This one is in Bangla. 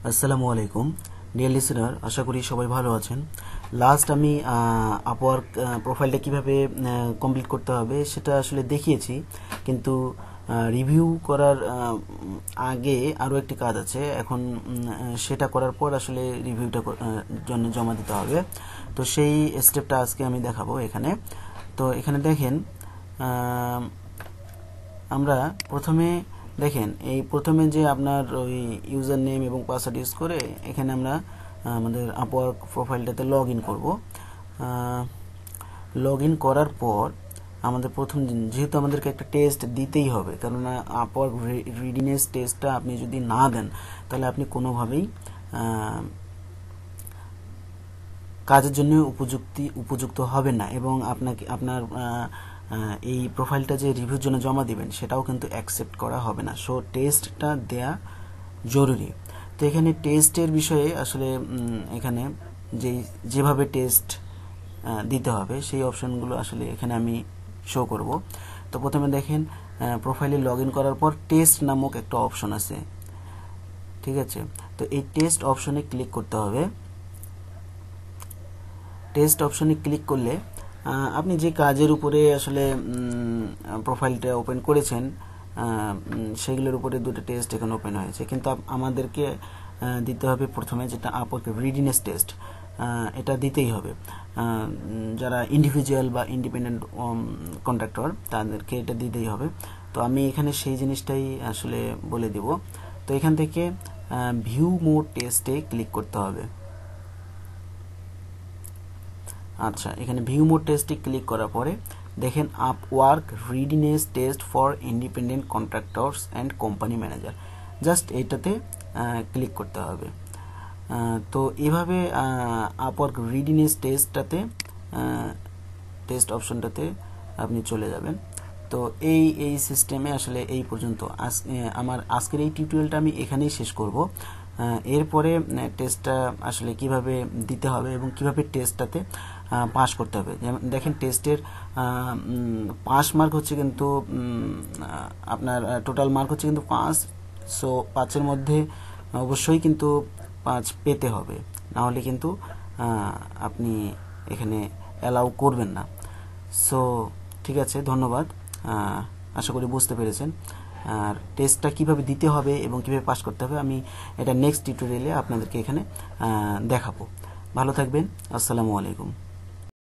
আসসালামু আলাইকুম ডিয়ার লিসেনার, আশা করি সবাই ভালো আছেন। লাস্ট আমি আপওয়ার্ক প্রোফাইলটা কিভাবে কমপ্লিট করতে হবে সেটা আসলে দেখিয়েছি, কিন্তু রিভিউ করার আগে আরও একটি কাজ আছে। এখন সেটা করার পর আসলে রিভিউটা জন্য জমা দিতে হবে। তো সেই স্টেপটা আজকে আমি দেখাবো এখানে। তো এখানে দেখেন, আমরা প্রথমে প্রথমে যে আপনার ওই ইউজার নেম এবং পাসওয়ার্ড ইউজ করে এখানে আমরা আমাদের আপওয়ার্ক প্রোফাইলটাতে লগ ইন করবো। লগ ইন করার পর আমাদের প্রথম যেহেতু আমাদেরকে একটা টেস্ট দিতেই হবে, কেননা আপওয়ার্ক রিডিনেস টেস্টটা আপনি যদি না দেন তাহলে আপনি কোনোভাবেই কাজের জন্য উপযুক্ত হবেন না, এবং আপনার এই প্রোফাইলটা যে রিভিউর জন্য জমা দিবেন সেটাও কিন্তু অ্যাকসেপ্ট করা হবে না। সো টেস্টটা দেয়া জরুরি। তো এখানে টেস্টের বিষয়ে আসলে এখানে যেভাবে টেস্ট দিতে হবে সেই অপশনগুলো আসলে এখানে আমি শো করব। তো প্রথমে দেখেন, প্রোফাইলে লগ ইন করার পর টেস্ট নামক একটা অপশন আছে, ঠিক আছে। তো এই টেস্ট অপশনে ক্লিক করতে হবে। টেস্ট অপশনে ক্লিক করলে আপনি যে কাজের উপরে আসলে প্রোফাইলটা ওপেন করেছেন সেগুলোর উপরে দুটো টেস্ট এখানে ওপেন হয়েছে, কিন্তু আমাদেরকে দিতে হবে প্রথমে যেটা আপওয়ার্ক রিডিনেস টেস্ট, এটা দিতেই হবে। যারা ইন্ডিভিজুয়াল বা ইন্ডিপেন্ডেন্ট কন্ট্রাক্টর তাদেরকে এটা দিতেই হবে। তো আমি এখানে সেই জিনিসটাই আসলে বলে দিব। তো এখান থেকে ভিউ মোর টেস্টে ক্লিক করতে হবে। আচ্ছা, এখানে ভিউ মোড টেস্টে ক্লিক করার পরে দেখেন Upwork readiness test for independent contractors and company manager, just এইটাতে ক্লিক করতে হবে। তো এভাবে আপওয়ার্ক রিডিনেস টেস্ট অপশনটাতে আপনি চলে যাবেন। তো এই সিস্টেমে আসলে এই পর্যন্ত আমার আজকের এই টিউটোরিয়ালটা আমি এখানেই শেষ করব। এরপরে টেস্টটা আসলে কিভাবে দিতে হবে এবং কিভাবে টেস্টটাতে পাস করতে হবে। যেমন দেখেন, টেস্টের পাস মার্ক হচ্ছে কিন্তু আপনার টোটাল মার্ক হচ্ছে কিন্তু 5। সো 5-এর মধ্যে অবশ্যই কিন্তু 5 পেতে হবে, না হলে কিন্তু আপনি এখানে অ্যালাউ করবেন না। সো ঠিক আছে, ধন্যবাদ। আশা করি বুঝতে পেরেছেন। আর টেস্টটা কিভাবে দিতে হবে এবং কিভাবে পাস করতে হবে আমি এটা নেক্সট টিউটোরিয়ালে আপনাদেরকে এখানে দেখাবো। ভালো থাকবেন। আসসালামু আলাইকুম।